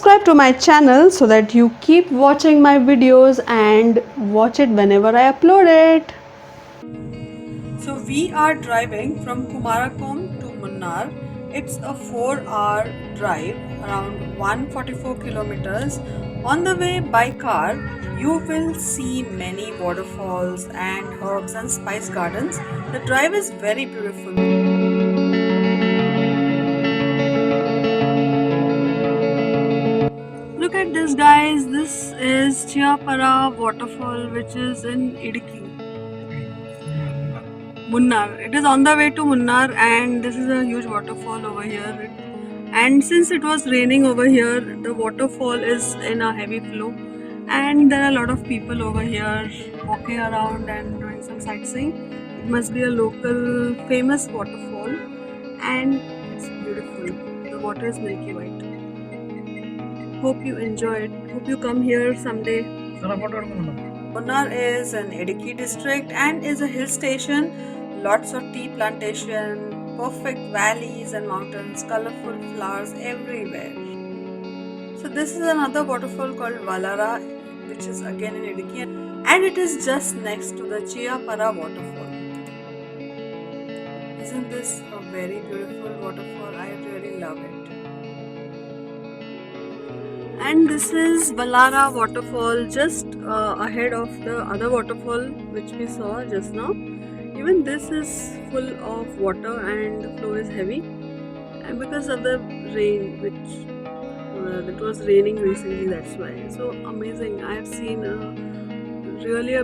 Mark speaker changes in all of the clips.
Speaker 1: subscribe to my channel so that you keep watching my videos and watch it whenever I upload it. So we are driving from Kumarakom to Munnar. It's a 4-hour drive, around 144 kilometers. On the way by car, you will see many waterfalls and herbs and spice gardens. The drive is very beautiful. Look at this, guys. This is Chiapara waterfall, which is in Idiki. Munnar. It is on the way to Munnar, and this is a huge waterfall over here. And since it was raining over here, the waterfall is in a heavy flow, and there are a lot of people over here walking around and doing some sightseeing. It must be a local famous waterfall, and it's beautiful. The water is milky white. Hope you enjoy it. Hope you come here someday. Munnar is an Idiki district and is a hill station. Lots of tea plantation, perfect valleys and mountains, colorful flowers everywhere. So this is another waterfall called Valara, which is again in Idiki, and it is just next to the Chiapara waterfall. Isn't this a very beautiful waterfall? I really love it. And this is Valara waterfall, just ahead of the other waterfall which we saw just now. Even this is full of water and the flow is heavy, and because of the rain, which it was raining recently, that's why. So amazing. I have seen really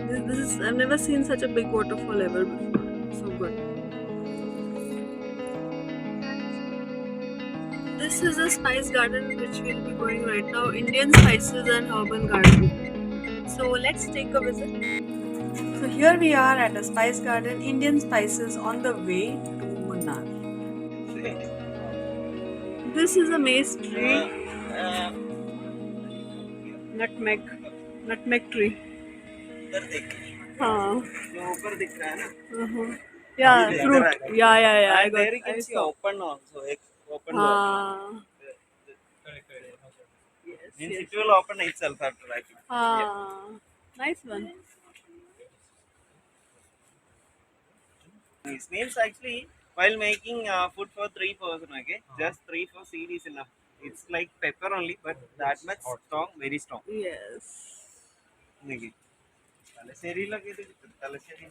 Speaker 1: this is, I've never seen such a big waterfall ever before. So good. This is a spice garden which we'll be going right now, Indian spices and urban garden. So let's take a visit. So here we are at a spice garden, Indian spices on the way to Munnar. This is a mace tree, nutmeg tree. हाँ. Uh-huh. Yeah, fruit. Yeah. I got.
Speaker 2: There you can
Speaker 1: I
Speaker 2: see
Speaker 1: saw.
Speaker 2: open also, open door.
Speaker 1: हाँ.
Speaker 2: Means
Speaker 1: Yes.
Speaker 2: it will open itself after I think.
Speaker 1: हाँ. Nice one.
Speaker 2: It means actually while making food for 3 person, okay, just 3-4 seed is enough. It's like pepper only, but that much strong, very strong.
Speaker 1: Yes.
Speaker 2: Okay. Talaseri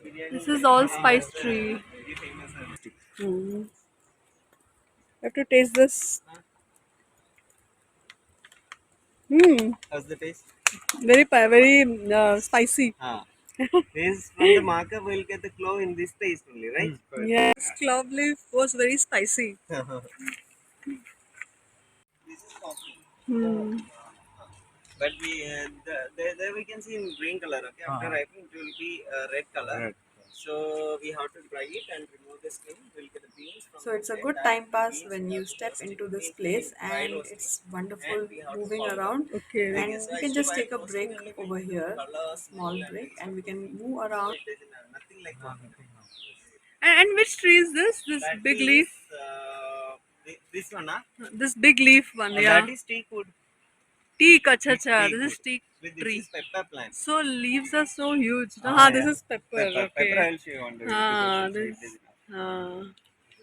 Speaker 2: biryani.
Speaker 1: This is all spice tree.
Speaker 2: Very famous.
Speaker 1: Hmm. Have to taste this. Hmm.
Speaker 2: How's the taste?
Speaker 1: Very spicy.
Speaker 2: This from the marker we'll get the clove in this taste only, right?
Speaker 1: Yes, clove leaf was very spicy.
Speaker 2: This is coffee.
Speaker 1: Hmm.
Speaker 2: But there we can see in green color. Okay, after ripening it will be red color. So we have to dry it and remove the skin. We'll get the beans.
Speaker 1: So it's a good time pass when you step into this place, and it's wonderful moving around. Okay. And we can just take a break over here, small break, and we can move around.
Speaker 2: Nothing like coffee.
Speaker 1: And which tree is this? This
Speaker 2: That
Speaker 1: big
Speaker 2: is,
Speaker 1: leaf?
Speaker 2: this one, huh?
Speaker 1: This big leaf one, yeah.
Speaker 2: That is teak wood.
Speaker 1: Teak, acha.
Speaker 2: Teak
Speaker 1: This is
Speaker 2: wood.
Speaker 1: teak
Speaker 2: This
Speaker 1: tree.
Speaker 2: is pepper plant.
Speaker 1: So leaves are so huge. Haan, this
Speaker 2: Yeah.
Speaker 1: is pepper.
Speaker 2: Pepper.
Speaker 1: Okay.
Speaker 2: Pepper I will show you on the
Speaker 1: Haan,
Speaker 2: video.
Speaker 1: this. Haan.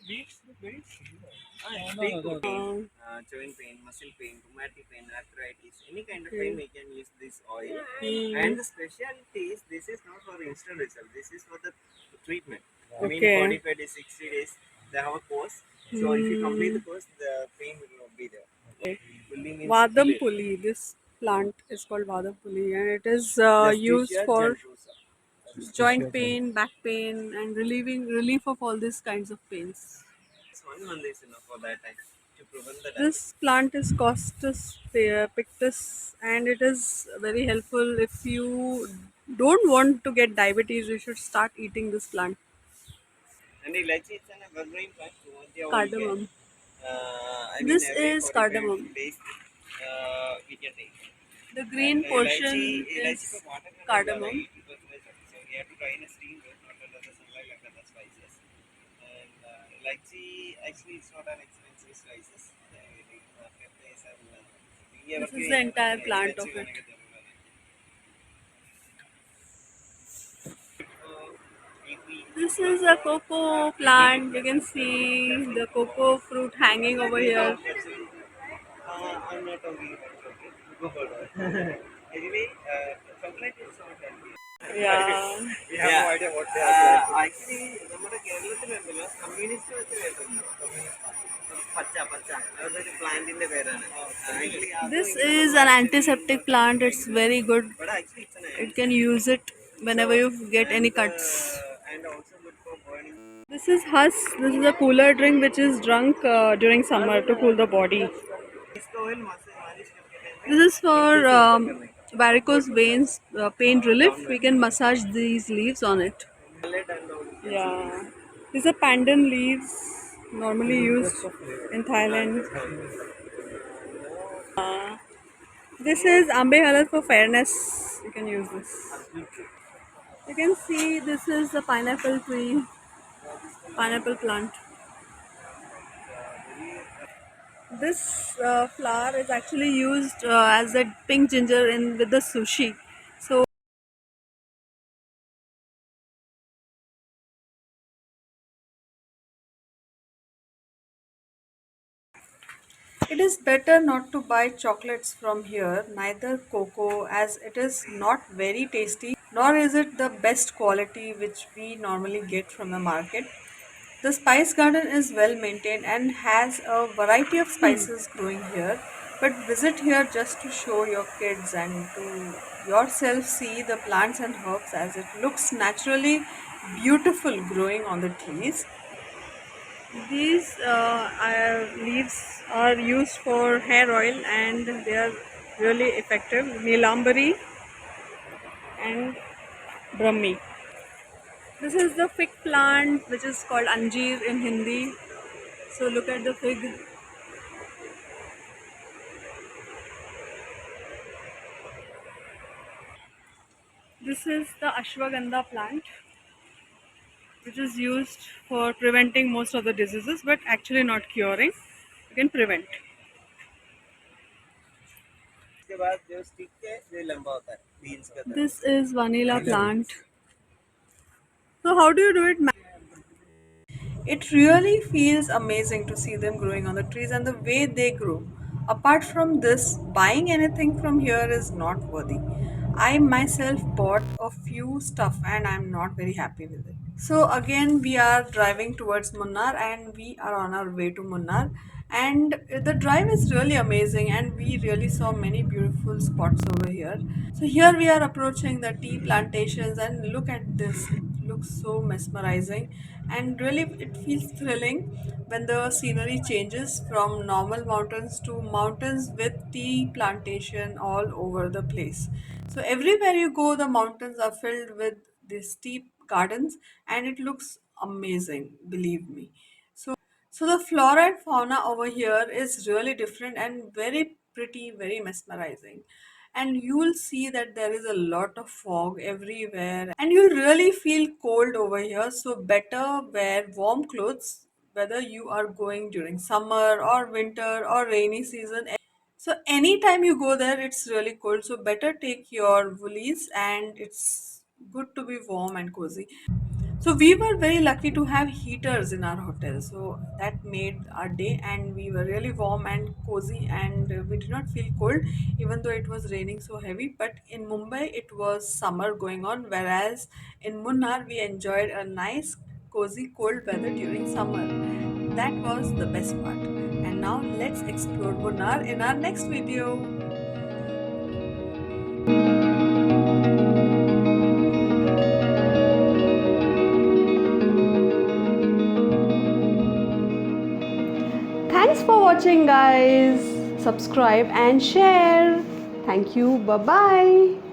Speaker 2: Teak wood.
Speaker 1: Haan.
Speaker 2: Joint pain, muscle pain, rheumatic pain, arthritis, any kind of pain we can use this oil.
Speaker 1: Hmm.
Speaker 2: And the specialty is this is not for instant result. This is for the treatment. I mean,
Speaker 1: Okay.
Speaker 2: 45 days, 60 days, they have a course. So if you complete the course, the pain will not be there. Pulli means
Speaker 1: Vadam
Speaker 2: split.
Speaker 1: puli. This plant is called Vadam puli, and it is used
Speaker 2: Justicia
Speaker 1: for
Speaker 2: generosa.
Speaker 1: joint pain, back pain, and relief of all these kinds of pains.
Speaker 2: It's one month is enough for that time to prevent the
Speaker 1: This
Speaker 2: diabetes.
Speaker 1: plant is Costus pictus, and it is very helpful if you don't want to get diabetes. You should start eating this plant.
Speaker 2: And ilachi it's an evergreen plant. You want the oil
Speaker 1: Cardamom.
Speaker 2: I mean
Speaker 1: This
Speaker 2: every
Speaker 1: is
Speaker 2: 45
Speaker 1: cardamom.
Speaker 2: days we can take.
Speaker 1: The green portion
Speaker 2: Ilachi
Speaker 1: is
Speaker 2: for water
Speaker 1: cardamom.
Speaker 2: 80%. So we have to dry in a steam way, not under the sunlight like other spices. And ilachi actually it's not an expensive spices. Pepper is
Speaker 1: This is the entire plant of it. This is a cocoa plant. You can see the cocoa fruit hanging over here.
Speaker 2: I'm not talking about chocolate. Go for it. Anyway, chocolate is not healthy.
Speaker 1: Yeah.
Speaker 2: We have no idea what they are planting. Actually, നമ്മുടെ കേരളത്തിലുണ്ടല്ലോ communist വെച്ച് കേട്ടിട്ടുണ്ടോ പച്ച പച്ച അതൊരു പ്ലാന്റിന്റെ പേരാണ് actually
Speaker 1: This is an antiseptic plant. It's very good.
Speaker 2: but actually it's an
Speaker 1: It can use it whenever you get any cuts.
Speaker 2: and also good for burning.
Speaker 1: This is Hus. This is a cooler drink which is drunk during summer to cool the body.
Speaker 2: इसका oil मालिश करके देंगे
Speaker 1: This is for varicose veins pain relief. We can massage these leaves on it.
Speaker 2: salad and all.
Speaker 1: Yeah. These are pandan leaves normally used in Thailand. This is ambe halal for fairness. You can use this. You can see this is a pineapple tree, pineapple plant. This flower is actually used as a pink ginger in with the sushi. So it is better not to buy chocolates from here, neither cocoa, as it is not very tasty, nor is it the best quality which we normally get from the market. The spice garden is well maintained and has a variety of spices growing here. But visit here just to show your kids and to yourself see the plants and herbs as it looks naturally beautiful growing on the trees. These leaves are used for hair oil and they are really effective. Nilambari and Brahmi. This is the fig plant which is called Anjeer in Hindi. So look at the fig. This is the ashwagandha plant which is used for preventing most of the diseases but actually not curing. You can prevent.
Speaker 2: इसके बाद जो stick है ये लंबा होता है beans का तरह.
Speaker 1: This is vanilla plant. So how do you do it? It really feels amazing to see them growing on the trees and the way they grow. Apart from this, buying anything from here is not worthy. I myself bought a few stuff and I'm not very happy with it. So again, we are driving towards Munnar and we are on our way to Munnar. And the drive is really amazing and we really saw many beautiful spots over here. So here we are approaching the tea plantations and look at this. It looks so mesmerizing and really it feels thrilling when the scenery changes from normal mountains to mountains with tea plantation all over the place. So everywhere you go, the mountains are filled with these tea gardens and it looks amazing, believe me. So the flora and fauna over here is really different and very pretty, very mesmerizing. And you'll see that there is a lot of fog everywhere, and you'll really feel cold over here. So better wear warm clothes whether you are going during summer or winter or rainy season. So anytime you go there, it's really cold. So better take your woolies, and it's good to be warm and cozy. So we were very lucky to have heaters in our hotel. So that made our day and we were really warm and cozy and we did not feel cold even though it was raining so heavy. But in Mumbai it was summer going on, whereas in Munnar we enjoyed a nice cozy cold weather during summer. That was the best part. And now let's explore Munnar in our next video. Thanks for watching, guys. Subscribe and share. Thank you. Bye bye.